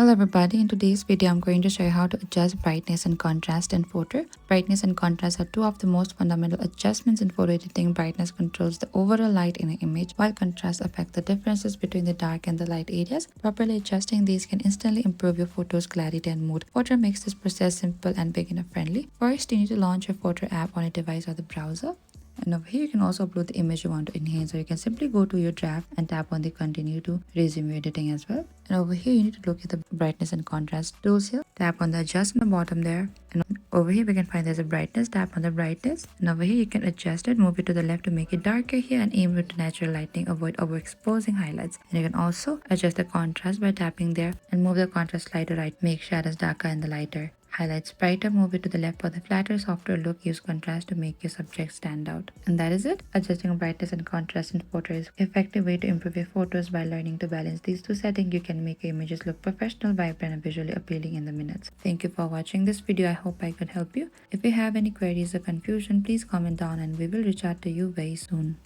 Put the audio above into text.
Hello everybody, in today's video I'm going to show you how to adjust brightness and contrast in Fotor. Brightness and contrast are two of the most fundamental adjustments in photo editing. Brightness controls the overall light in an image, while contrast affects the differences between the dark and the light areas. Properly adjusting these can instantly improve your photo's clarity and mood. Fotor makes this process simple and beginner friendly. First, you need to launch your Fotor app on a device or the browser. And over here you can also upload the image you want to enhance, or you can simply go to your draft and tap on the continue to resume your editing as well. And over here you need to look at the brightness and contrast tools here. Tap on the adjust on the bottom there, and over here we can find there's a brightness. Tap on the brightness, and over here you can adjust it, move it to the left to make it darker here, and aim it to natural lighting, avoid overexposing highlights. And you can also adjust the contrast by tapping there and move the contrast slider to right, make shadows darker and the lighter highlights brighter. Move it to the left for the flatter, softer look. Use contrast to make your subject stand out. And that is it. Adjusting brightness and contrast in Fotor is an effective way to improve your photos. By learning to balance these two settings, you can make your images look professional, vibrant, and visually appealing in the minutes. Thank you for watching this video. I hope I could help you. If you have any queries or confusion, please comment down and we will reach out to you very soon.